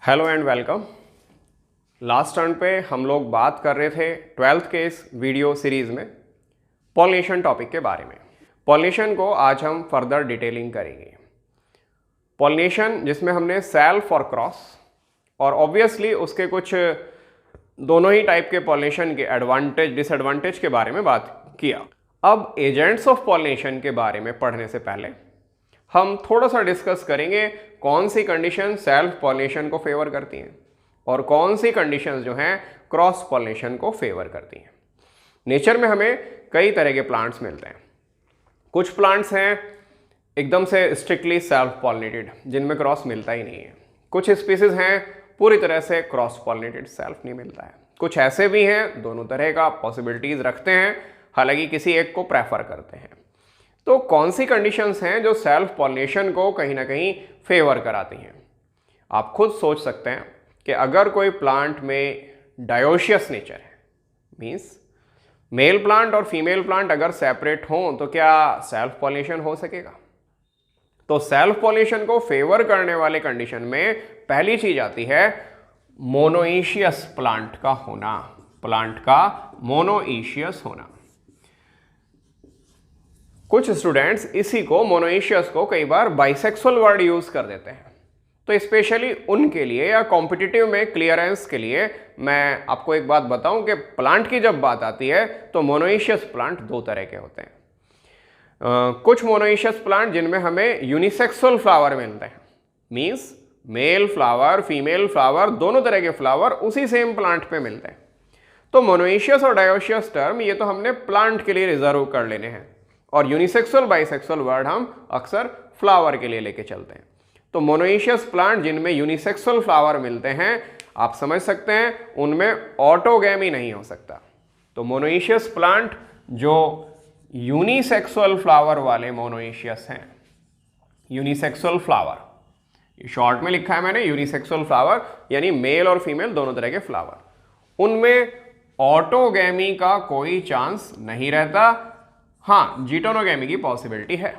Hello and welcome. Last turn पे हम लोग बात कर रहे थे 12th के इस वीडियो सीरीज में पॉलिनेशन टॉपिक के बारे में। पॉलिनेशन को आज हम फर्दर डिटेलिंग करेंगे। पॉलिनेशन जिसमें हमने सेल्फ और क्रॉस और ऑब्वियसली उसके कुछ दोनों ही टाइप के पॉलिनेशन के एडवांटेज डिसएडवांटेज के बारे में बात किया। अब एजेंट्स ऑफ पॉलिनेशन के बारे में पढ़ने से पहले हम थोड़ा सा डिस्कस करेंगे कौन सी कंडीशन सेल्फ पॉलिनेशन को फेवर करती हैं और कौन सी कंडीशंस जो हैं क्रॉस पॉलिनेशन को फेवर करती हैं। नेचर में हमें कई तरह के प्लांट्स मिलते हैं। कुछ प्लांट्स हैं एकदम से स्ट्रिक्टली सेल्फ पॉलिनेटेड जिनमें क्रॉस मिलता ही नहीं है। कुछ स्पीसीज हैं पूरी तरह से क्रॉस पॉलिनेटेड, सेल्फ नहीं मिलता है। कुछ ऐसे भी हैं दोनों तरह का पॉसिबिलिटीज रखते हैं, हालांकि किसी एक को प्रेफर करते हैं। तो कौन सी कंडीशंस हैं जो सेल्फ पॉलिनेशन को कहीं ना कहीं फेवर कराती हैं। आप खुद सोच सकते हैं कि अगर कोई प्लांट में डायोशियस नेचर है, मींस मेल प्लांट और फीमेल प्लांट अगर सेपरेट हों तो क्या सेल्फ पॉलिनेशन हो सकेगा? तो सेल्फ पॉलिनेशन को फेवर करने वाले कंडीशन में पहली चीज आती है मोनोइशियस प्लांट का होना, प्लांट का मोनोइशियस होना। कुछ स्टूडेंट्स इसी को मोनोइशियस को कई बार बाइसेक्सुअल वर्ड यूज कर देते हैं, तो स्पेशली उनके लिए या कॉम्पिटिटिव में क्लियरेंस के लिए मैं आपको एक बात बताऊं कि प्लांट की जब बात आती है तो मोनोइशियस प्लांट दो तरह के होते हैं। कुछ मोनोइशियस प्लांट जिनमें हमें यूनिसेक्सुअल फ्लावर मिलते हैं, means male flower female flower दोनों तरह के फ्लावर उसी सेम प्लांट पे मिलते हैं। तो मोनोइशियस और डायोशियस टर्म ये तो हमने प्लांट के लिए रिजर्व कर लेने हैं और यूनिसेक्सुअल बाइसेक्सुअल वर्ड हम अक्सर फ्लावर के लिए लेके चलते हैं। तो मोनोइशियस प्लांट जिनमें यूनिसेक्सुअल फ्लावर मिलते हैं, आप समझ सकते हैं उनमें ऑटोगैमी नहीं हो सकता। तो मोनोइशियस प्लांट जो यूनिसेक्सुअल फ्लावर वाले मोनोइशियस हैं, यूनिसेक्सुअल फ्लावर शॉर्ट में लिखा है मैंने, यूनिसेक्सुअल फ्लावर यानी मेल और फीमेल दोनों तरह के फ्लावर, उनमें ऑटोगैमी का कोई चांस नहीं रहता। हाँ, जीटोनोगैमी की पॉसिबिलिटी है।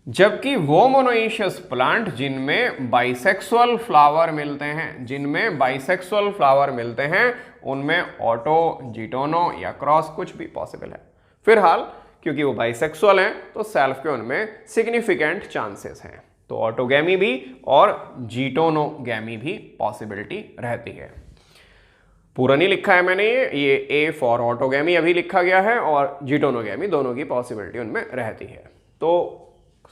जबकि वो मोनोइशियस प्लांट जिनमें बाइसेक्सुअल फ्लावर मिलते हैं, जिनमें बाइसेक्सुअल फ्लावर मिलते हैं, उनमें ऑटो, जीटोनो या क्रॉस कुछ भी पॉसिबल है। फिलहाल क्योंकि वो बाइसेक्सुअल हैं तो सेल्फ के उनमें सिग्निफिकेंट चांसेस हैं, तो ऑटोगैमी भी और जीटोनोगैमी भी पॉसिबिलिटी रहती है। पूरा नहीं लिखा है मैंने, ये ए फॉर ऑटोगैमी अभी लिखा गया है और जीटोनोगैमी दोनों की पॉसिबिलिटी उनमें रहती है। तो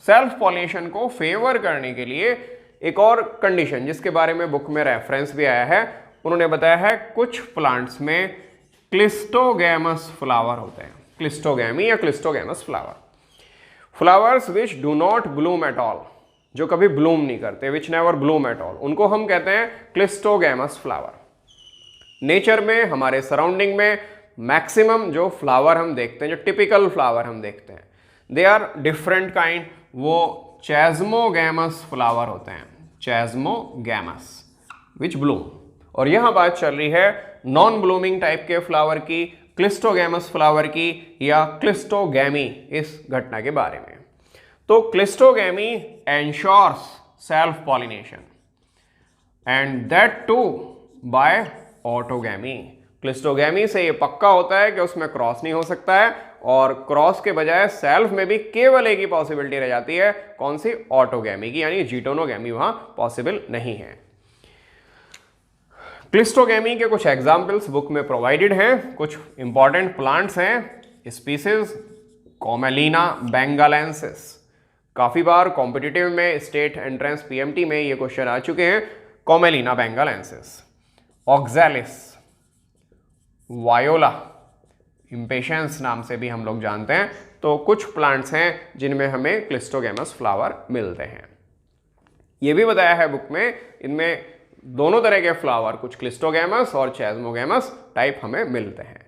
सेल्फ पॉलिनेशन को फेवर करने के लिए एक और कंडीशन जिसके बारे में बुक में रेफरेंस भी आया है, उन्होंने बताया है कुछ प्लांट्स में क्लिस्टोगैमस फ्लावर होते हैं। क्लिस्टोगैमी या cleistogamous flower, flowers which do not Bloom at all, जो कभी ब्लूम नहीं करते, which never Bloom at all, उनको हम कहते हैं क्लिस्टोगैमस फ्लावर। नेचर में हमारे सराउंडिंग में मैक्सिमम जो फ्लावर हम देखते हैं, जो टिपिकल फ्लावर हम देखते हैं, दे आर डिफरेंट काइंड, वो चैज्मोगैमस फ्लावर होते हैं, चैज्मोगैमस विच ब्लूम। और यहां बात चल रही है नॉन ब्लूमिंग टाइप के फ्लावर की, क्लिस्टोगैमस फ्लावर की या क्लिस्टोगैमी इस घटना के बारे में। तो cleistogamy ensures self pollination and that too by autogamy. Cleistogamy से ये पक्का होता है कि उसमें क्रॉस नहीं हो सकता है और क्रॉस के बजाय सेल्फ में भी केवल एक ही पॉसिबिलिटी रह जाती है, कौन सी? ऑटोगैमी की, यानी जीटोनोगैमी वहां पॉसिबल नहीं है। क्लिस्टोगैमी के कुछ एग्जाम्पल्स बुक में प्रोवाइडेड हैं। कुछ इंपॉर्टेंट प्लांट्स हैं, स्पीसीज कोमेलिना बेंगालेंसिस, काफी बार कॉम्पिटिटिव में स्टेट एंट्रेंस पीएमटी में ये क्वेश्चन आ चुके हैं। कोमेलिना बेंगालेंसिस, ऑक्सैलिस, वायोला इम्पेशंस नाम से भी हम लोग जानते हैं। तो कुछ प्लांट्स हैं जिनमें हमें क्लिस्टोगैमस फ्लावर मिलते हैं। ये भी बताया है बुक में, इनमें दोनों तरह के फ्लावर, कुछ क्लिस्टोगैमस और चैज्मोगैमस टाइप हमें मिलते हैं।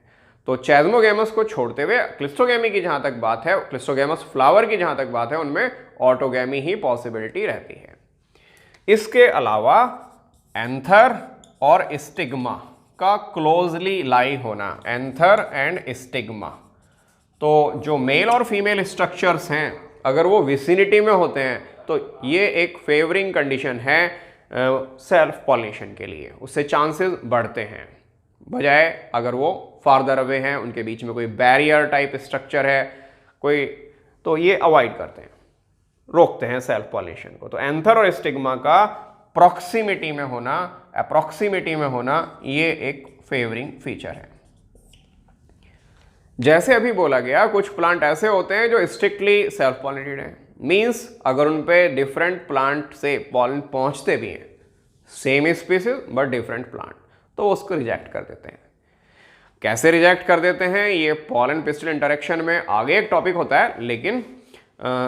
तो चैज्मोगैमस को छोड़ते हुए क्लिस्टोगैमी की जहां तक बात है, क्लिस्टोगैमस फ्लावर की जहां तक बात है, उनमें ऑटोगैमी ही पॉसिबिलिटी रहती है। इसके अलावा एंथर और स्टिग्मा का क्लोजली लाई होना, एंथर एंड स्टिग्मा, तो जो मेल और फीमेल स्ट्रक्चर्स हैं अगर वो विसिनिटी में होते हैं तो ये एक फेवरिंग कंडीशन है सेल्फ पॉलिनेशन के लिए, उससे चांसेस बढ़ते हैं, बजाय अगर वो फार्दर अवे हैं, उनके बीच में कोई बैरियर टाइप स्ट्रक्चर है कोई, तो ये अवॉइड करते हैं, रोकते हैं सेल्फ पॉलिनेशन को। तो एंथर और स्टिग्मा का प्रॉक्सिमिटी में होना, अप्रॉक्सिमिटी में होना, ये एक फेवरिंग फीचर है। जैसे अभी बोला गया, कुछ प्लांट ऐसे होते हैं जो स्ट्रिक्टली सेल्फ पॉलिनेटेड हैं, मींस अगर उन पे डिफरेंट प्लांट से पॉलन पहुंचते भी हैं, same species but different plant, तो उसको रिजेक्ट कर देते हैं। कैसे रिजेक्ट कर देते हैं, ये पॉलन पिस्टिल इंटरेक्शन में आगे एक टॉपिक होता है, लेकिन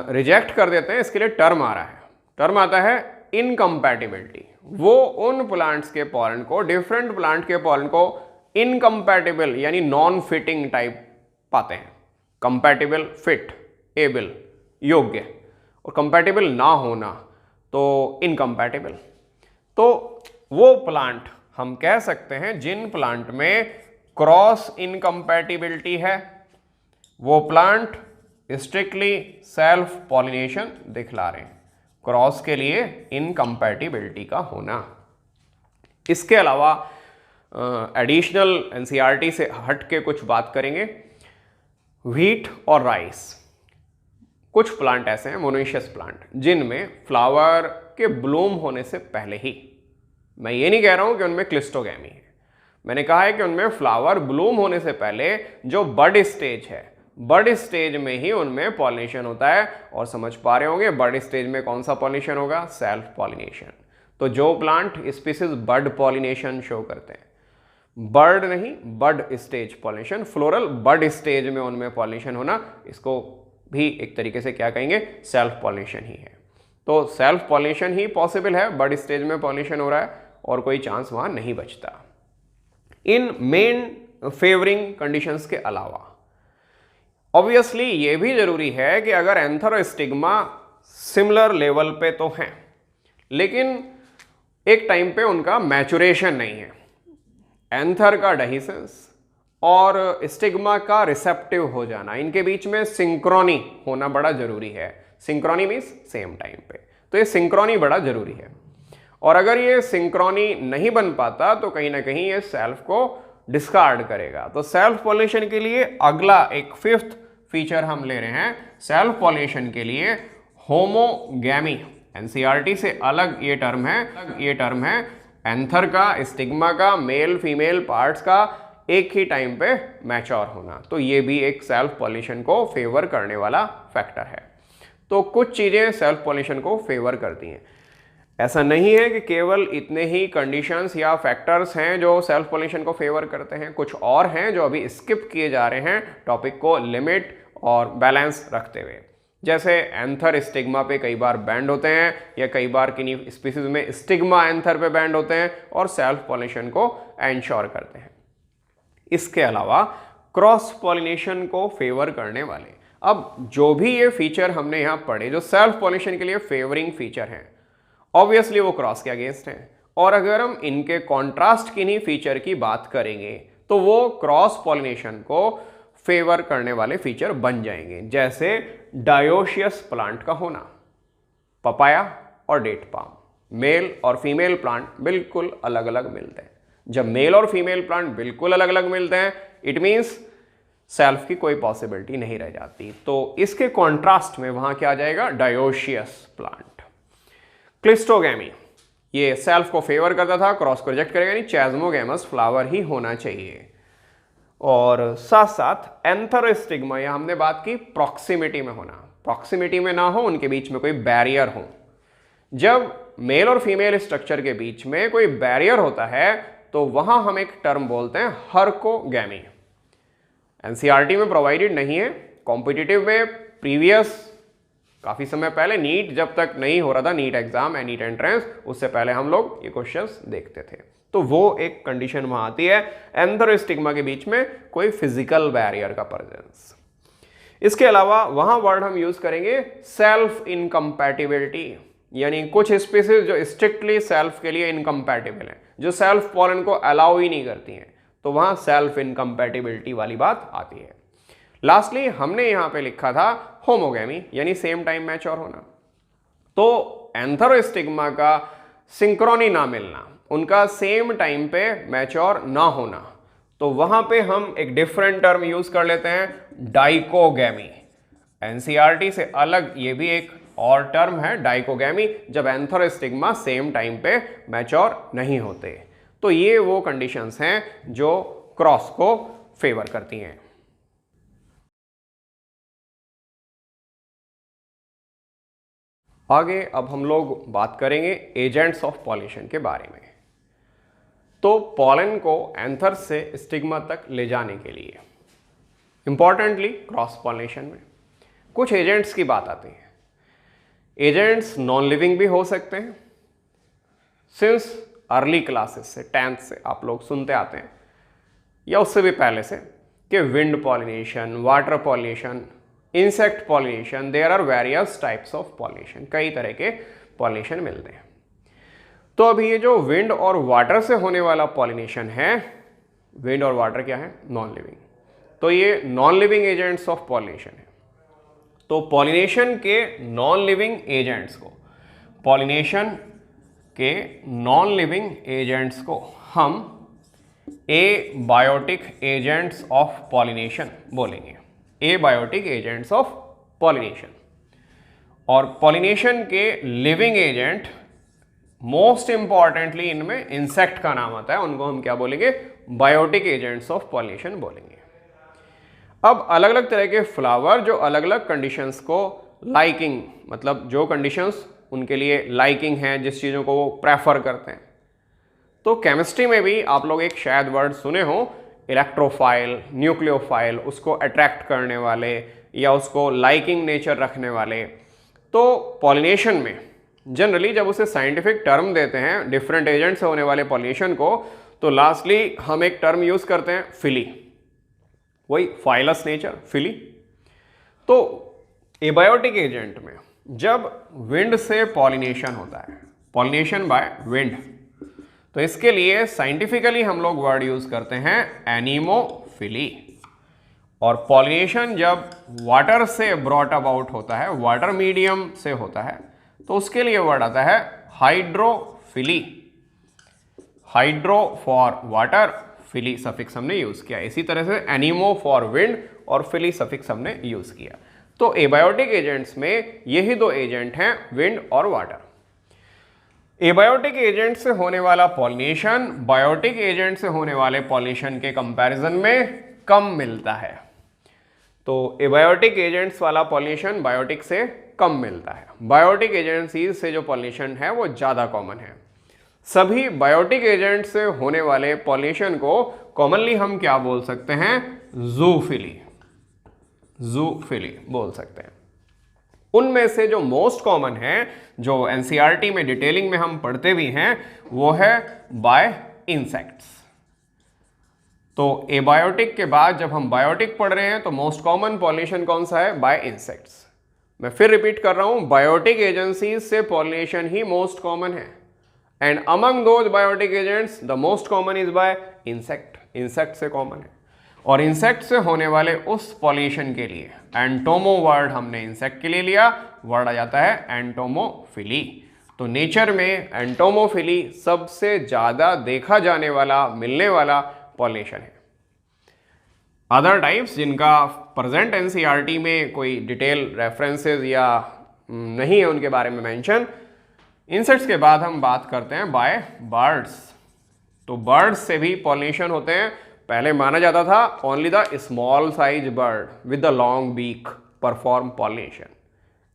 रिजेक्ट कर देते हैं, इसके लिए टर्म आ रहा है, टर्म आता है इनकम्पैटिबिलिटी। वो उन प्लांट्स के पॉलन को, डिफरेंट प्लांट के पॉलन को इनकम्पैटिबल यानी नॉन फिटिंग टाइप पाते हैं। कंपैटिबल, फिट, एबल, योग्य, और कंपैटिबल ना होना तो इनकम्पैटिबल। तो वो प्लांट हम कह सकते हैं जिन प्लांट में क्रॉस इनकम्पैटिबिलिटी है, वो प्लांट स्ट्रिक्टली सेल्फ पॉलिनेशन दिखला रहे हैं। क्रॉस के लिए इनकम्पैटिबिलिटी का होना। इसके अलावा एडिशनल एनसीईआरटी से हट के कुछ बात करेंगे। व्हीट और राइस, कुछ प्लांट ऐसे हैं मोनोइशियस प्लांट जिनमें फ्लावर के ब्लूम होने से पहले ही, मैं ये नहीं कह रहा हूं कि उनमें क्लिस्टोगैमी है, मैंने कहा है कि उनमें फ्लावर ब्लूम होने से पहले जो बड स्टेज है, बड स्टेज में ही उनमें पॉलिनेशन होता है। और समझ पा रहे होंगे बड स्टेज में कौन सा पॉलिनेशन होगा, सेल्फ पॉलिनेशन। तो जो प्लांट स्पीसीज बड पॉलिनेशन शो करते हैं, बर्ड नहीं बड स्टेज पॉलिनेशन, फ्लोरल बड स्टेज में उनमें पॉलिनेशन होना, इसको भी एक तरीके से क्या कहेंगे, सेल्फ पॉलिनेशन ही है। तो सेल्फ पॉलिनेशन ही पॉसिबल है, बड स्टेज में पॉलिनेशन हो रहा है और कोई चांस वहां नहीं बचता। इन मेन फेवरिंग कंडीशंस के अलावा ऑब्वियसली ये भी जरूरी है कि अगर एंथर और स्टिग्मा सिमिलर लेवल पे तो हैं, लेकिन एक टाइम पे उनका मैचुरेशन नहीं है, एंथर का डहीसेंस और स्टिग्मा का रिसेप्टिव हो जाना, इनके बीच में सिंक्रोनी होना बड़ा जरूरी है। सिंक्रोनी मीन्स सेम टाइम पे, तो ये सिंक्रोनी बड़ा जरूरी है। और अगर ये सिंक्रोनी नहीं बन पाता तो कहीं ना कहीं ये सेल्फ को डिस्कार्ड करेगा। तो सेल्फ पॉलिनेशन के लिए अगला एक फिफ्थ फीचर हम ले रहे हैं। सेल्फ पॉलिनेशन के लिए होमोगैमी, एनसीईआरटी से अलग ये टर्म है, एंथर का, स्टिग्मा का, मेल फीमेल पार्ट्स का एक ही टाइम पे मैच्योर होना। तो ये भी एक सेल्फ पॉलिनेशन को फेवर करने वाला फैक्टर है। तो कुछ चीजें सेल्फ पॉलिनेशन को फेवर करती हैं। ऐसा नहीं है कि केवल इतने ही कंडीशंस या फैक्टर्स हैं जो सेल्फ पॉलिनेशन को फेवर करते हैं, कुछ और हैं जो अभी स्किप किए जा रहे हैं टॉपिक को लिमिट और बैलेंस रखते हुए। जैसे एंथर स्टिग्मा पे कई बार बैंड होते हैं, या कई बार किन्हीं स्पीसीज में स्टिग्मा एंथर पे बैंड होते हैं और सेल्फ पॉलिनेशन को एंश्योर करते हैं। इसके अलावा क्रॉस पॉलिनेशन को फेवर करने वाले, अब जो भी ये फीचर हमने यहां पढ़े जो सेल्फ पॉलिनेशन के लिए फेवरिंग फीचर हैं, ऑब्वियसली वो क्रॉस के अगेंस्ट हैं। और अगर हम इनके कॉन्ट्रास्ट किन्हीं फीचर की बात करेंगे तो वो क्रॉस पॉलिनेशन को फेवर करने वाले फीचर बन जाएंगे। जैसे डायोशियस प्लांट का होना, पपाया और डेट पाम, मेल और फीमेल प्लांट बिल्कुल अलग अलग मिलते हैं। जब मेल और फीमेल प्लांट बिल्कुल अलग अलग मिलते हैं, इट मीन्स सेल्फ की कोई पॉसिबिलिटी नहीं रह जाती। तो इसके कॉन्ट्रास्ट में वहां क्या आ जाएगा, डायोशियस प्लांट। क्लिस्टोगैमी, ये सेल्फ को फेवर करता था, क्रॉस को रिजेक्ट करेगा, यानी चैज्मोगैमस फ्लावर ही होना चाहिए। और साथ साथ एंथर और स्टिग्मा, यह हमने बात की प्रॉक्सिमिटी में होना, प्रॉक्सिमिटी में ना हो, उनके बीच में कोई बैरियर हो। जब मेल और फीमेल स्ट्रक्चर के बीच में कोई बैरियर होता है तो वहां हम एक टर्म बोलते हैं हर्कोगैमी। एनसीईआरटी में प्रोवाइडेड नहीं है, कॉम्पिटिटिव में प्रीवियस काफी समय पहले, नीट जब तक नहीं हो रहा था, नीट एग्जाम या नीट एंट्रेंस, उससे पहले हम लोग ये क्वेश्चंस देखते थे। तो वो एक कंडीशन वहां आती है, एंथर और स्टिग्मा के बीच में कोई फिजिकल बैरियर का प्रेजेंस। इसके अलावा वहां वर्ड हम यूज करेंगे सेल्फ इनकम्पैटिबिलिटी, यानी कुछ स्पीसीज जो स्ट्रिक्टली सेल्फ के लिए इनकम्पैटिबल हैं, जो सेल्फ पॉलन को अलाउ ही नहीं करती हैं, तो वहां सेल्फ इनकम्पैटिबिलिटी वाली बात आती है। लास्टली हमने यहां पे लिखा था होमोगैमी, यानी सेम टाइम मैच्योर होना। तो एंथर और स्टिग्मा का सिंक्रोनी ना मिलना, उनका सेम टाइम पे मैच्योर ना होना, तो वहां पे हम एक डिफरेंट टर्म यूज कर लेते हैं, डाइकोगैमी। एनसीईआरटी से अलग ये भी एक और टर्म है डाइकोगैमी, जब एंथर स्टिग्मा सेम टाइम पे मैच्योर नहीं होते। तो ये वो कंडीशंस हैं जो क्रॉस को फेवर करती हैं। आगे अब हम लोग बात करेंगे एजेंट्स ऑफ पॉलिनेशन के बारे में। तो पॉलन को एंथर से स्टिग्मा तक ले जाने के लिए इंपॉर्टेंटली क्रॉस पॉलिनेशन में कुछ एजेंट्स की बात आती है। एजेंट्स नॉन लिविंग भी हो सकते हैं। सिंस अर्ली क्लासेस से 10th से आप लोग सुनते आते हैं या उससे भी पहले से कि wind pollination, water pollination, insect pollination, there are various types of pollination, कई तरह के पॉलिनेशन मिलते हैं। तो अभी ये जो विंड और वाटर से होने वाला पॉलिनेशन है, विंड और वाटर क्या है? Non living. तो ये non living agents of pollination है। तो पॉलिनेशन के नॉन लिविंग एजेंट्स को, पॉलिनेशन के नॉन लिविंग एजेंट्स को हम एबायोटिक एजेंट्स ऑफ पॉलिनेशन बोलेंगे। Abiotic agents of pollination. और पॉलिनेशन के लिविंग एजेंट मोस्ट इंपॉर्टेंटली इनमें इंसेक्ट का नाम आता है, उनको हम क्या बोलेंगे? बायोटिक एजेंट्स ऑफ पॉलिनेशन बोलेंगे। अब अलग अलग तरह के फ्लावर जो अलग अलग कंडीशंस को लाइकिंग, मतलब जो कंडीशंस उनके लिए लाइकिंग हैं, जिस चीज़ों को वो प्रेफर करते हैं। तो केमिस्ट्री में भी आप लोग एक शायद वर्ड सुने हो, इलेक्ट्रोफाइल, न्यूक्लियोफाइल, उसको अट्रैक्ट करने वाले या उसको लाइकिंग नेचर रखने वाले। तो पॉलिनेशन में जनरली जब उसे साइंटिफिक टर्म देते हैं डिफरेंट एजेंट से होने वाले पॉलिनेशन को, तो लास्टली हम एक टर्म यूज करते हैं फिली, वही फाइलस नेचर, फिली। तो एबायोटिक एजेंट में जब विंड से पॉलिनेशन होता है, पॉलिनेशन बाय विंड, तो इसके लिए साइंटिफिकली हम लोग वर्ड यूज करते हैं एनीमोफिली। और पॉलिनेशन जब वाटर से ब्रॉट अबाउट होता है, वाटर मीडियम से होता है, तो उसके लिए वर्ड आता है hydrophily. Hydro for water, phily suffix हमने यूज किया। इसी तरह से एनीमो फॉर विंड और फिली सफिक्स हमने यूज किया। तो एबायोटिक एजेंट्स में यही दो एजेंट हैं, विंड और वाटर। एबायोटिक एजेंट से होने वाला पॉलिनेशन बायोटिक एजेंट से होने वाले पॉलिनेशन के कंपैरिजन में कम मिलता है। तो एबायोटिक एजेंट्स वाला पॉलिनेशन बायोटिक से कम मिलता है। बायोटिक एजेंसीज से जो पॉलिनेशन है वो ज़्यादा कॉमन है। सभी बायोटिक एजेंट से होने वाले पॉलिनेशन को कॉमनली हम क्या बोल सकते हैं? जूफिली, जूफिली बोल सकते हैं। उनमें से जो मोस्ट कॉमन है, जो एनसीईआरटी में डिटेलिंग में हम पढ़ते भी हैं, वो है बाय इंसेक्ट्स। तो एबायोटिक के बाद जब हम बायोटिक पढ़ रहे हैं तो मोस्ट कॉमन पॉलिनेशन कौन सा है? By insects. मैं फिर रिपीट कर रहा हूं, बायोटिक एजेंसीज से पॉलिनेशन ही मोस्ट कॉमन है। And among those biotic agents the most common is by insect. Insect से कॉमन है। और इंसेक्ट से होने वाले उस पॉलिनेशन के लिए एंटोमो वर्ड हमने इंसेक्ट के लिए लिया, वर्ड आ जाता है एंटोमोफिली। तो नेचर में एंटोमोफिली सबसे ज़्यादा देखा जाने वाला, मिलने वाला पॉलिनेशन है। अदर टाइप्स जिनका प्रेजेंट एनसीईआरटी में कोई डिटेल रेफरेंसेस या नहीं है उनके बारे में मेंशन। इंसेक्ट्स के बाद हम बात करते हैं बाय बर्ड्स। तो बर्ड्स से भी पॉलिनेशन होते हैं। पहले माना जाता था only the small size bird with the long beak perform pollination.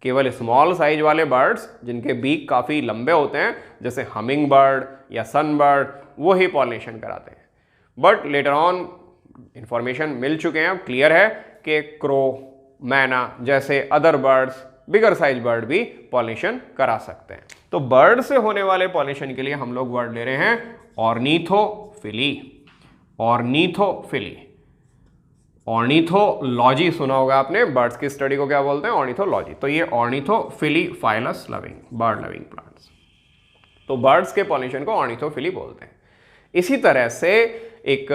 केवल स्मॉल साइज वाले बर्ड्स जिनके बीक काफ़ी लंबे होते हैं, जैसे हमिंग बर्ड या सन बर्ड, वो ही पॉलिनेशन कराते हैं। बट लेटर ऑन इंफॉर्मेशन मिल चुके हैं, अब क्लियर है कि क्रो, मैना जैसे other birds, bigger size bird भी पॉलिनेशन करा सकते हैं। तो बर्ड से होने वाले पॉलिनेशन के लिए हम लोग वर्ड ले रहे हैं ऑर्निथोफिली। ऑर्निथोफिली, ऑर्निथोलॉजी सुना होगा आपने, बर्ड्स की स्टडी को क्या बोलते हैं? ऑर्निथोलॉजी। तो ये ornithophily files loving, bird loving plants. तो बर्ड्स के पॉलिनेशन को ऑर्निथोफिली बोलते हैं। इसी तरह से एक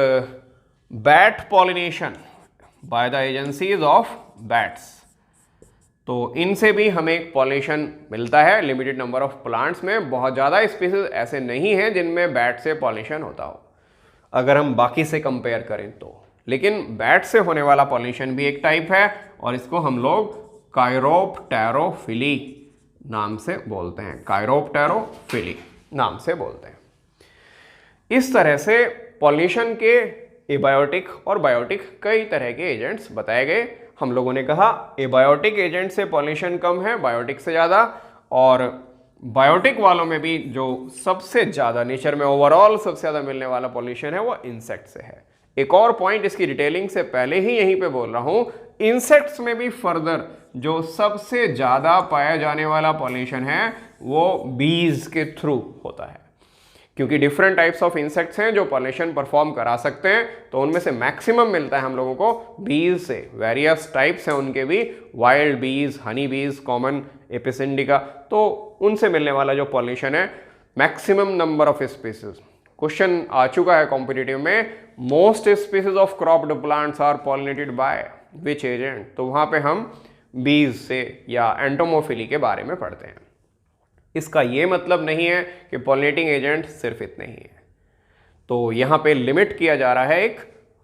bat pollination by the agencies of bats. तो इनसे भी हमें पॉलिनेशन मिलता है लिमिटेड नंबर ऑफ प्लांट्स में। बहुत ज़्यादा स्पीसीज ऐसे नहीं हैं जिनमें बैट से पॉलिनेशन होता हो अगर हम बाकी से कंपेयर करें तो, लेकिन बैट से होने वाला पॉलिनेशन भी एक टाइप है और इसको हम लोग कायरोप्टेरोफिली नाम से बोलते हैं, कायरोप्टेरोफिली नाम से बोलते हैं। इस तरह से पॉलिनेशन के एबायोटिक और बायोटिक कई तरह के एजेंट्स बताए गए। हम लोगों ने कहा एबायोटिक एजेंट से पॉलिनेशन कम है, बायोटिक से ज़्यादा, और बायोटिक वालों में भी जो सबसे ज़्यादा नेचर में ओवरऑल सबसे ज़्यादा मिलने वाला पॉलिनेशन है वो इंसेक्ट से है। एक और पॉइंट इसकी डिटेलिंग से पहले ही यहीं पे बोल रहा हूँ, इंसेक्ट्स में भी फर्दर जो सबसे ज़्यादा पाया जाने वाला पॉलिनेशन है वो बीज के थ्रू होता है, क्योंकि डिफरेंट टाइप्स ऑफ इंसेक्ट्स हैं जो पॉलिनेशन परफॉर्म करा सकते हैं, तो उनमें से मैक्सिमम मिलता है हम लोगों को बीज से। वेरियस टाइप्स हैं उनके भी, वाइल्ड बीज, हनी बीज, कॉमन एपिसिंडिका, तो उनसे मिलने वाला जो पॉलिनेशन है maximum number of species. Question आ चुका है कॉम्पिटिटिव में, most species of cropped plants are pollinated by which agent, तो वहाँ पे हम बीज से या एंटोमोफिली के बारे में पढ़ते हैं। इसका ये मतलब नहीं है कि पॉलिनेटिंग एजेंट सिर्फ इतने ही हैं, तो यहाँ पे लिमिट किया जा रहा है।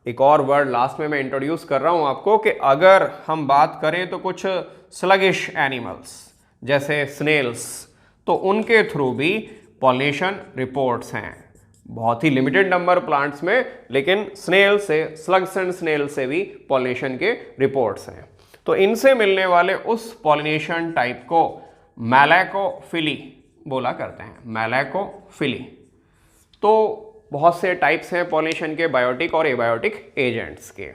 एक और वर्ड लास्ट में मैं इंट्रोड्यूस कर रहा हूँ आपको कि अगर हम बात करें तो कुछ स्लगिश एनिमल्स जैसे स्नेल्स, तो उनके थ्रू भी पॉलिनेशन रिपोर्ट्स हैं, बहुत ही लिमिटेड नंबर प्लांट्स में, लेकिन स्नेल से, स्लग्स एंड स्नेल से भी पॉलिनेशन के रिपोर्ट्स हैं। तो इनसे मिलने वाले उस पॉलिनेशन टाइप को मैलेकोफिली बोला करते हैं, मैलेकोफिली। तो बहुत से टाइप्स हैं पॉलिनेशन के, बायोटिक और एबायोटिक एजेंट्स के।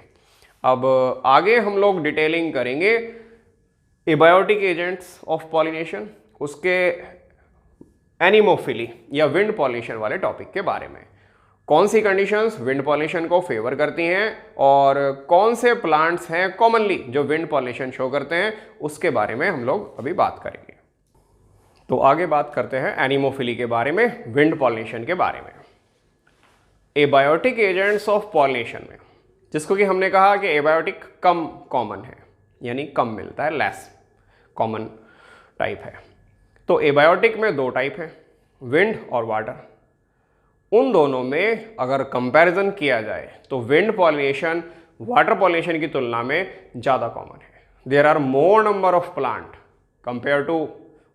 अब आगे हम लोग डिटेलिंग करेंगे एबायोटिक एजेंट्स ऑफ पॉलिनेशन, उसके एनिमोफिली या विंड पॉलिनेशन वाले टॉपिक के बारे में। कौन सी कंडीशंस विंड पॉलिनेशन को फेवर करती हैं और कौन से प्लांट्स हैं कॉमनली जो विंड पॉलिनेशन शो करते हैं, उसके बारे में हम लोग अभी बात करेंगे। तो आगे बात करते हैं एनिमोफिली के बारे में, विंड पॉलिनेशन के बारे में। एबायोटिक एजेंट्स ऑफ पॉलिनेशन में, जिसको कि हमने कहा कि एबायोटिक कम कॉमन है, यानी कम मिलता है, लेस कॉमन टाइप है। तो एबायोटिक में दो टाइप है, विंड और वाटर। उन दोनों में अगर कंपैरिजन किया जाए तो विंड पॉलिनेशन वाटर पॉलिनेशन की तुलना में ज़्यादा कॉमन है। There are more number of plant compare to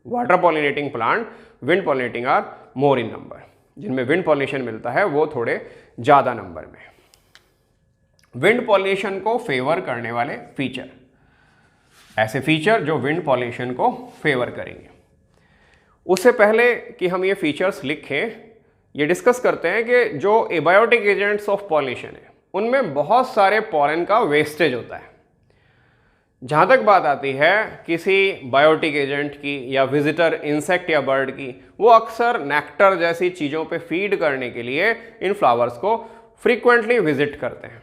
water pollinating plant, wind pollinating are more in number. जिनमें विंड पॉलिनेशन मिलता है वो थोड़े ज़्यादा नंबर में। विंड पॉलिनेशन को फेवर करने वाले फीचर, ऐसे फीचर जो विंड पॉलिनेशन को फेवर करेंगे। उससे पहले कि हम ये फीचर्स लिखें, ये डिस्कस करते हैं कि जो एबायोटिक एजेंट्स ऑफ पॉलिनेशन है उनमें बहुत सारे पॉलन का वेस्टेज होता है। जहाँ तक बात आती है किसी बायोटिक एजेंट की या विजिटर इंसेक्ट या बर्ड की, वो अक्सर नेक्टर जैसी चीज़ों पे फीड करने के लिए इन फ्लावर्स को फ्रीक्वेंटली विजिट करते हैं।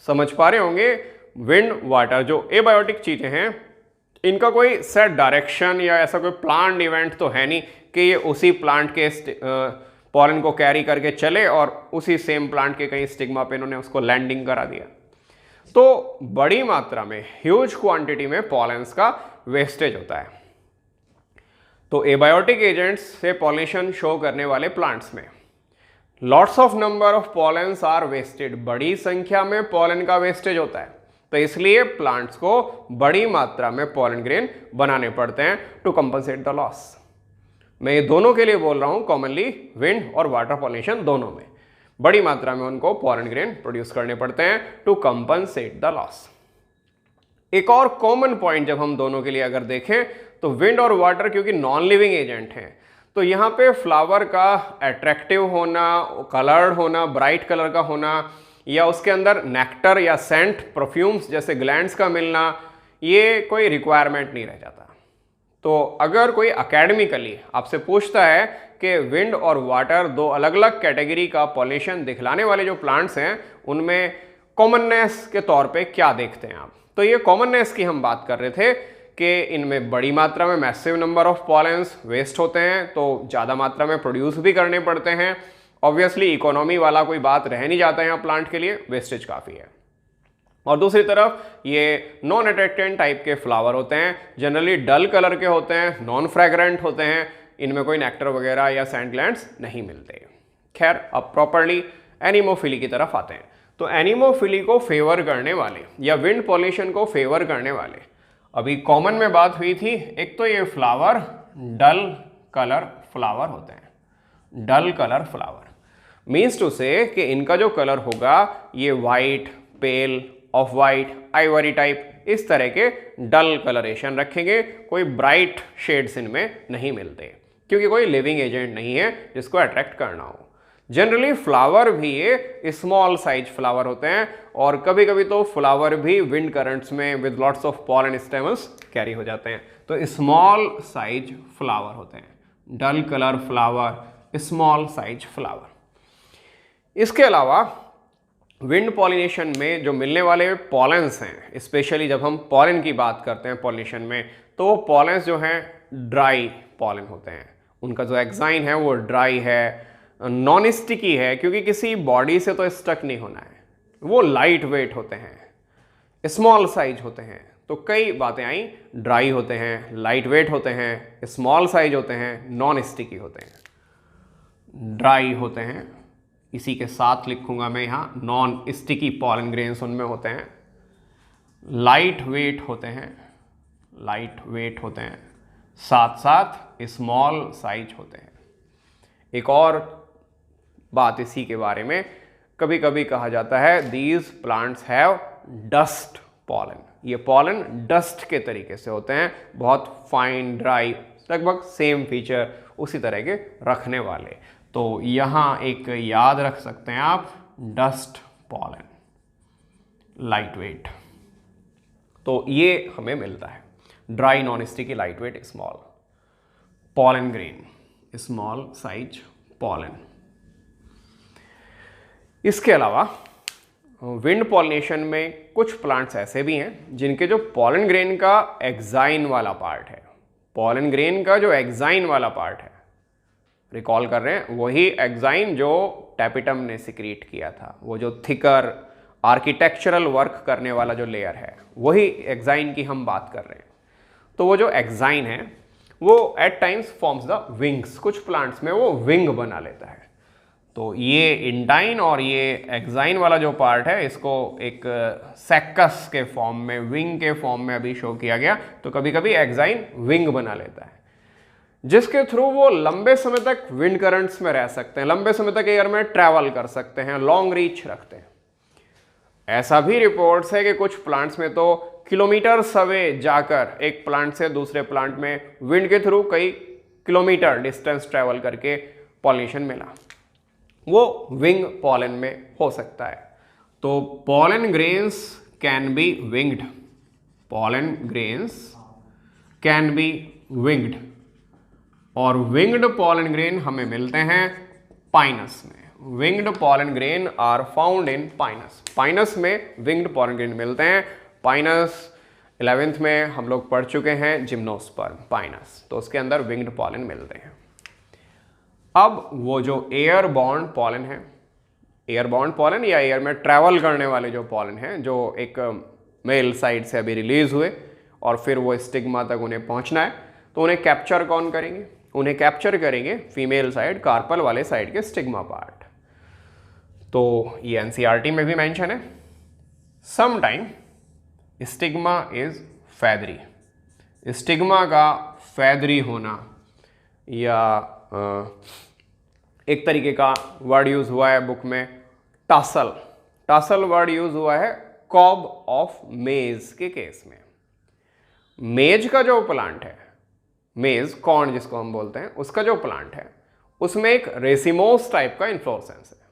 समझ पा रहे होंगे, विंड वाटर जो एबायोटिक चीज़ें हैं, इनका कोई सेट डायरेक्शन या ऐसा कोई प्लान्ड इवेंट तो है नहीं कि ये उसी प्लांट के पॉलन को कैरी करके चले और उसी सेम प्लांट के कहीं स्टिग्मा पे इन्होंने उसको लैंडिंग करा दिया। तो बड़ी मात्रा में, ह्यूज क्वांटिटी में पॉलेंस का वेस्टेज होता है। तो एबायोटिक एजेंट्स से पॉलिनेशन शो करने वाले प्लांट्स में lots of number of pollens are wasted, बड़ी संख्या में पॉलन का वेस्टेज होता है। तो इसलिए प्लांट्स को बड़ी मात्रा में पॉलन ग्रेन बनाने पड़ते हैं टू कंपनसेट द लॉस। मैं ये दोनों के लिए बोल रहा हूँ, कॉमनली विंड और वाटर पॉलिनेशन दोनों में बड़ी मात्रा में उनको पॉलन ग्रेन प्रोड्यूस करने पड़ते हैं टू कंपनसेट द लॉस। एक और कॉमन पॉइंट जब हम दोनों के लिए अगर देखें तो विंड और वाटर क्योंकि नॉन लिविंग एजेंट हैं, तो यहाँ पे फ्लावर का अट्रैक्टिव होना, कलर्ड होना, ब्राइट कलर का होना, या उसके अंदर नेक्टर या सेंट परफ्यूम्स जैसे ग्लैंड्स का मिलना, ये कोई रिक्वायरमेंट नहीं रह जाता। तो अगर कोई एकेडमिकली आपसे पूछता है कि विंड और वाटर दो अलग अलग कैटेगरी का पॉलिनेशन दिखलाने वाले जो प्लांट्स हैं उनमें कॉमननेस के तौर पे क्या देखते हैं आप, तो ये कॉमननेस की हम बात कर रहे थे कि इनमें बड़ी मात्रा में massive number of pollens waste होते हैं, तो ज़्यादा मात्रा में प्रोड्यूस भी करने पड़ते हैं। ऑब्वियसली इकोनॉमी वाला कोई बात रह नहीं जाता यहाँ प्लांट के लिए, वेस्टेज काफ़ी है। और दूसरी तरफ ये नॉन अट्रैक्टेंट टाइप के फ्लावर होते हैं, जनरली डल कलर के होते हैं, नॉन फ्रेग्रेंट होते हैं, इनमें कोई नेक्टर वगैरह या सेंट ग्लैंड्स नहीं मिलते। खैर, अब प्रॉपरली एनिमोफिली की तरफ आते हैं। तो एनिमोफिली को फेवर करने वाले या विंड पॉलिनेशन को फेवर करने वाले, अभी कॉमन में बात हुई थी, एक तो ये फ्लावर डल कलर फ्लावर होते हैं। Dull colour flower means to say कि इनका जो कलर होगा ये white, pale, off white, ivory type, इस तरह के डल कलरेशन रखेंगे। कोई ब्राइट शेड्स इनमें नहीं मिलते क्योंकि कोई लिविंग एजेंट नहीं है जिसको अट्रैक्ट करना हो। जनरली फ्लावर भी ये स्मॉल साइज फ्लावर होते हैं और कभी कभी तो फ्लावर भी विंड करंट्स में with lots of pollen stamens carry हो जाते हैं। तो स्मॉल साइज फ्लावर होते हैं, dull colour flower, small size flower. इसके अलावा विंड पॉलिनेशन में जो मिलने वाले पॉलेंस हैं, स्पेशली जब हम पॉलन की बात करते हैं पॉलिनेशन में, तो वो पॉलेंस जो हैं ड्राई पॉलन होते हैं। उनका जो एक्साइन है वो ड्राई है, नॉन स्टिकी है क्योंकि किसी बॉडी से तो स्टक नहीं होना है, वो लाइट वेट होते हैं, स्मॉल साइज होते हैं। तो कई बातें आई, ड्राई होते हैं, लाइट वेट होते हैं, स्मॉल साइज होते हैं, नॉन स्टिकी होते हैं। ड्राई होते हैं, इसी के साथ लिखूंगा मैं यहाँ, नॉन स्टिकी पॉलन ग्रेन्स उनमें होते हैं। लाइट वेट होते हैं, लाइट वेट होते हैं, साथ साथ स्मॉल साइज होते हैं। एक और बात इसी के बारे में, कभी कभी कहा जाता है these plants have dust pollen. ये पॉलन डस्ट के तरीके से होते हैं, बहुत फाइन, ड्राई, लगभग सेम फीचर उसी तरह के रखने वाले। तो यहाँ एक याद रख सकते हैं आप, डस्ट पॉलन, लाइट वेट। तो ये हमें मिलता है, dry, non sticky, light weight, small pollen grain, small size pollen. इसके अलावा विंड पॉलिनेशन में कुछ प्लांट्स ऐसे भी हैं जिनके जो पॉलन ग्रेन का एक्साइन वाला पार्ट है, पॉलन ग्रेन का जो एक्साइन वाला पार्ट है, रिकॉल कर रहे हैं, वही एक्साइन जो टैपिटम ने सिक्रीट किया था, वो जो थिकर आर्किटेक्चरल वर्क करने वाला जो लेयर है, वही एक्साइन की हम बात कर रहे हैं। तो वो जो एक्साइन है वो at times forms the wings, कुछ प्लांट्स में वो विंग बना लेता है। तो ये इंडाइन और ये एक्साइन वाला जो पार्ट है, इसको एक सेक्कस के फॉर्म में, विंग के फॉर्म में अभी शो किया गया। तो कभी कभी एक्साइन विंग बना लेता है जिसके थ्रू वो लंबे समय तक विंड करंट्स में रह सकते हैं, लंबे समय तक एयर में ट्रैवल कर सकते हैं, लॉन्ग रीच रखते हैं। ऐसा भी रिपोर्ट्स है कि कुछ प्लांट्स में तो किलोमीटर्स अवे जाकर एक प्लांट से दूसरे प्लांट में विंड के थ्रू कई किलोमीटर डिस्टेंस ट्रैवल करके पॉलिनेशन मिला, वो विंग पॉलन में हो सकता है। तो pollen grains can be winged, pollen grains can be winged, और विंग्ड पॉलन ग्रेन हमें मिलते हैं पाइनस में। Winged pollen grain are found in Pinus, Pinus में विंग्ड पॉलन ग्रेन मिलते हैं। पाइनस 11th में हम लोग पढ़ चुके हैं, जिम्नोस्पर्म पाइनस, तो उसके अंदर विंग्ड पॉलन मिलते हैं। अब वो जो एयर बॉर्न पॉलन है, एयर बॉर्न पॉलन या एयर में ट्रैवल करने वाले जो पॉलन हैं, जो एक मेल साइड से अभी रिलीज हुए और फिर वो स्टिग्मा तक उन्हें पहुंचना है, तो उन्हें कैप्चर कौन करेंगे? उन्हें कैप्चर करेंगे फीमेल साइड, कार्पल वाले साइड के स्टिग्मा पार्ट। तो ये एनसीईआरटी में भी मेंशन है। Some time stigma is feathery, stigma का फैदरी होना, या एक तरीके का वर्ड यूज हुआ है बुक में टासल, टासल वर्ड यूज हुआ है कॉब ऑफ मेज के केस में। मेज का जो प्लांट है, मेज कॉर्न जिसको हम बोलते हैं, उसका जो प्लांट है उसमें एक रेसिमोस टाइप का इन्फ्लोरेसेंस है।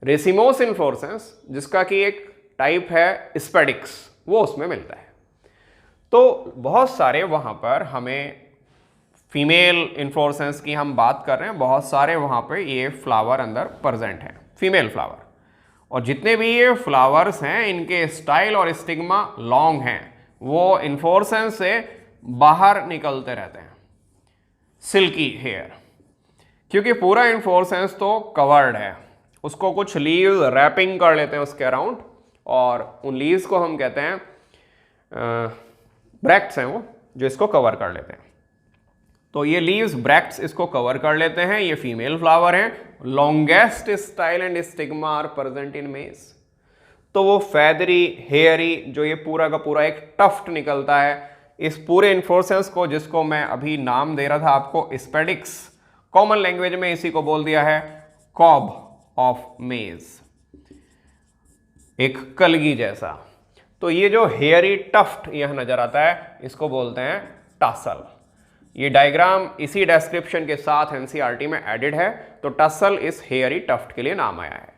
रेसिमोस इन्फ्लोरेसेंस जिसका कि एक टाइप है स्पेडिक्स, वो उसमें मिलता है। तो बहुत सारे वहाँ पर हमें फीमेल इन्फ्लोरेसेंस की हम बात कर रहे हैं, बहुत सारे वहाँ पे ये फ्लावर अंदर प्रेजेंट हैं, फीमेल फ्लावर। और जितने भी ये फ्लावर्स हैं इनके स्टाइल और स्टिग्मा लॉन्ग हैं, वो इन्फ्लोरेसेंस से बाहर निकलते रहते हैं, सिल्की हेयर, क्योंकि पूरा इन्फ्लोरेसेंस तो कवर्ड है, उसको कुछ लीव्स रैपिंग कर लेते हैं उसके अराउंड, और उन लीव्स को हम कहते हैं ब्रैक्ट्स हैं वो, जो इसको कवर कर लेते हैं। तो ये लीव्स ब्रैक्ट्स इसको कवर कर लेते हैं। ये फीमेल फ्लावर हैं। Longest style and stigma are present in maize. तो वो फेदरी हेयरी, जो ये पूरा का पूरा एक टफ्ट निकलता है, इस पूरे इन्फ्लोरेसेंस को, जिसको मैं अभी नाम दे रहा था आपको स्पेडिक्स, कॉमन लैंग्वेज में इसी को बोल दिया है कॉब ऑफ मेज, एक कलगी जैसा। तो ये जो हेयरी टफ्ट यहां नजर आता है, इसको बोलते हैं टसल। ये डायग्राम इसी डिस्क्रिप्शन के साथ एनसीईआरटी में एडेड है। तो टसल इस हेयरी टफ्ट के लिए नाम आया है।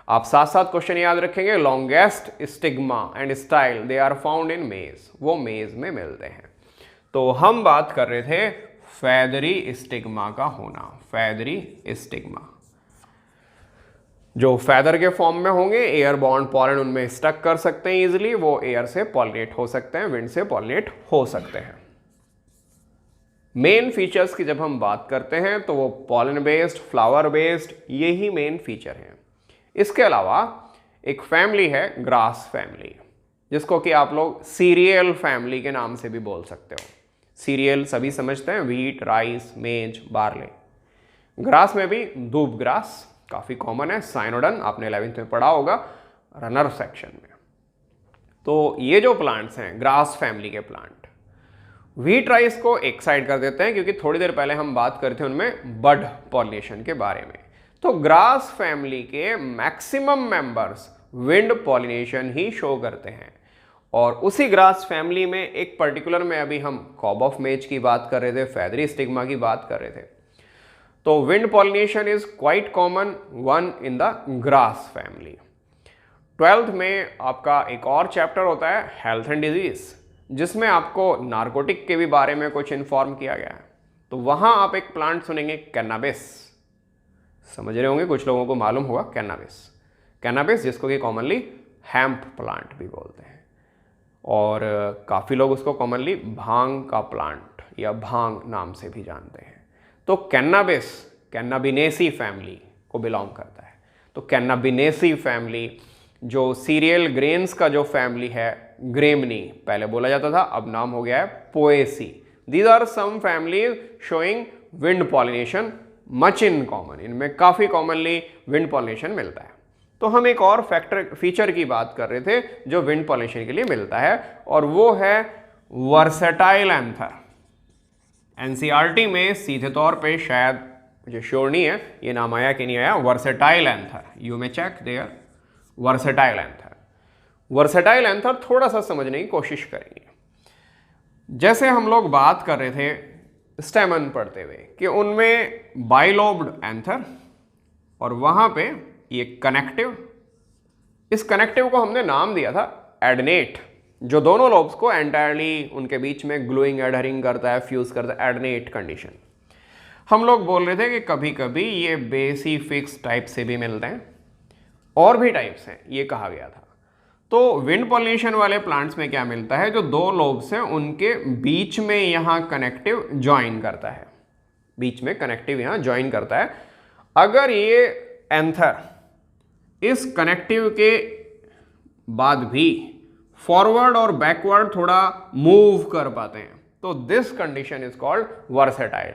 आप साथ साथ क्वेश्चन याद रखेंगे। Longest stigma and style they are found in maize, वो मेज में मिलते हैं। तो हम बात कर रहे थे फेदरी स्टिग्मा का होना। फेदरी स्टिग्मा जो फेदर के फॉर्म में होंगे, एयर बॉन्ड पॉलन उनमें स्टक कर सकते हैं इजिली, वो एयर से पॉलिनेट हो सकते हैं, विंड से पॉलिनेट हो सकते हैं। मेन फीचर्स की जब हम बात करते हैं तो वो पॉलन बेस्ड, फ्लावर बेस्ड, यही मेन फीचर हैं। इसके अलावा एक फैमिली है ग्रास फैमिली, जिसको कि आप लोग सीरियल फैमिली के नाम से भी बोल सकते हो। सीरियल सभी समझते हैं, व्हीट, राइस, मेज, बार्ले। ग्रास में भी दूब ग्रास काफ़ी कॉमन है। साइनोडन आपने 11th में पढ़ा होगा रनर सेक्शन में। तो ये जो प्लांट्स हैं ग्रास फैमिली के प्लांट, व्हीट राइस को एक साइड कर देते हैं क्योंकि थोड़ी देर पहले हम बात करते थे उनमें बड पॉलिनेशन के बारे में। तो ग्रास फैमिली के मैक्सिमम मेंबर्स विंड पॉलिनेशन ही शो करते हैं। और उसी ग्रास फैमिली में एक पर्टिकुलर में अभी हम कॉब ऑफ मेज की बात कर रहे थे, फेदरी स्टिग्मा की बात कर रहे थे। तो wind pollination is quite common one in the grass family. 12th में आपका एक और चैप्टर होता है हेल्थ एंड डिजीज, जिसमें आपको नारकोटिक के भी बारे में कुछ इन्फॉर्म किया गया है। तो वहां आप एक प्लांट सुनेंगे कैनाबिस, समझ रहे होंगे, कुछ लोगों को मालूम होगा कैनाबिस। कैनाबिस जिसको कि कॉमनली हैम्प प्लांट भी बोलते हैं, और काफ़ी लोग उसको कॉमनली भांग का प्लांट या भांग नाम से भी जानते हैं। तो कैनाबिस कैनाबिनेसी फैमिली को बिलोंग करता है। तो कैनाबिनेसी फैमिली जो सीरियल ग्रेन्स का जो फैमिली है, ग्रेमनी पहले बोला जाता था, अब नाम हो गया है Poaceae. These are some families showing wind pollination much in common. इनमें काफ़ी कॉमनली विंड पॉलिनेशन मिलता है। तो हम एक और फीचर की बात कर रहे थे जो विंड पॉलिनेशन के लिए मिलता है, और वो है वर्सेटाइल एंथर। एनसीईआरटी में सीधे तौर पे शायद मुझे श्योर नहीं है ये नाम आया कि नहीं आया, versatile anther. You may check there versatile anther. Versatile anther थोड़ा सा समझने की कोशिश करेंगे। जैसे हम लोग बात कर रहे थे स्टेमन पढ़ते हुए कि उनमें बाइलोब्ड एंथर और वहां पे ये कनेक्टिव, इस कनेक्टिव को हमने नाम दिया था एडनेट, जो दोनों लोब्स को एंटायरली उनके बीच में ग्लूइंग एडहरिंग करता है, फ्यूज करता है, एडनेट कंडीशन। हम लोग बोल रहे थे कि कभी कभी ये बेसी फिक्स टाइप से भी मिलते हैं, और भी टाइप्स हैं ये कहा गया था। तो विंड पॉलिनेशन वाले प्लांट्स में क्या मिलता है, जो दो लोब्स हैं उनके बीच में यहाँ कनेक्टिव ज्वाइन करता है, बीच में कनेक्टिव यहाँ ज्वाइन करता है। अगर ये एंथर इस कनेक्टिव के बाद भी फॉरवर्ड और बैकवर्ड थोड़ा मूव कर पाते हैं तो this condition is called versatile.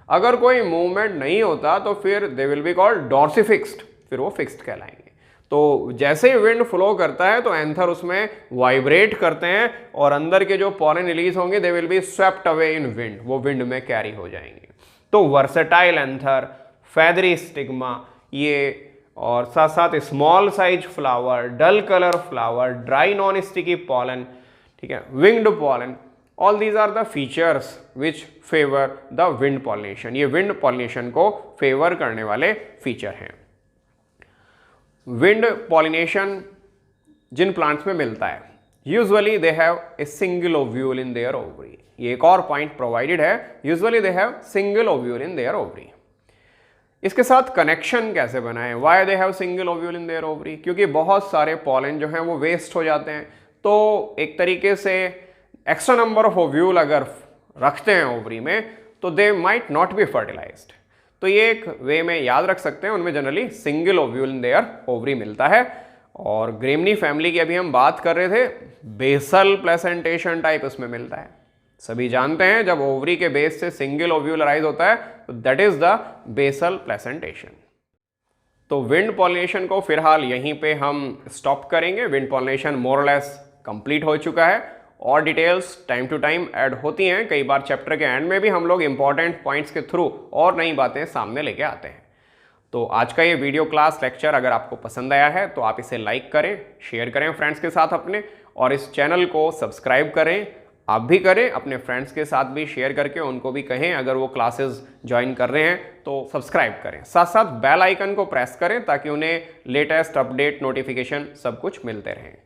अगर कोई मूवमेंट नहीं होता तो फिर दे विल बी कॉल्ड डॉर्सिफिक्स्ड, फिर वो फिक्स्ड कहलाएंगे। तो जैसे ही विंड फ्लो करता है तो एंथर उसमें वाइब्रेट करते हैं और अंदर के जो पॉलन रिलीज होंगे they will be swept away in wind, वो विंड में कैरी हो जाएंगे। तो वर्सेटाइल एंथर, फेदरी स्टिग्मा, ये और साथ साथ small size flower, dull colour flower, dry non sticky pollen, ठीक है, winged pollen, all these are the features which favour the wind pollination. ये विंड पॉलिनेशन को फेवर करने वाले फीचर हैं। विंड पॉलिनेशन जिन प्लांट्स में मिलता है usually they have a single ovule in their ovary. ये एक और पॉइंट प्रोवाइडेड है, usually they have single ovule in their ovary. इसके साथ कनेक्शन कैसे बनाएं, why they have single ovule in their ovary, क्योंकि बहुत सारे पॉलन जो हैं वो वेस्ट हो जाते हैं। तो एक तरीके से एक्स्ट्रा नंबर ऑफ ओव्यूल अगर रखते हैं ओवरी में तो they might not be fertilised. तो ये एक वे में याद रख सकते हैं, उनमें generally single ovule in their ovary मिलता है। और ग्रेमनी फैमिली की अभी हम बात कर रहे थे, बेसल प्लेसेंटेशन टाइप इसमें मिलता है। सभी जानते हैं जब ओवरी के बेस से सिंगल ओव्यूल अराइज होता है तो that is the basal placentation. तो विंड पॉलिनेशन को फिलहाल यहीं पे हम स्टॉप करेंगे। विंड पॉलिनेशन मोर और लेस कंप्लीट हो चुका है और details time to time add होती हैं। कई बार चैप्टर के एंड में भी हम लोग इंपॉर्टेंट पॉइंट्स के थ्रू और नई बातें सामने लेके आते हैं। तो आज का ये वीडियो क्लास लेक्चर अगर आपको पसंद आया है तो आप इसे लाइक करें, शेयर करें फ्रेंड्स के साथ अपने, और इस चैनल को सब्सक्राइब करें। आप भी करें, अपने फ्रेंड्स के साथ भी शेयर करके उनको भी कहें अगर वो क्लासेस ज्वाइन कर रहे हैं तो सब्सक्राइब करें। साथ साथ बेल आइकन को प्रेस करें ताकि उन्हें लेटेस्ट अपडेट, नोटिफिकेशन सब कुछ मिलते रहें।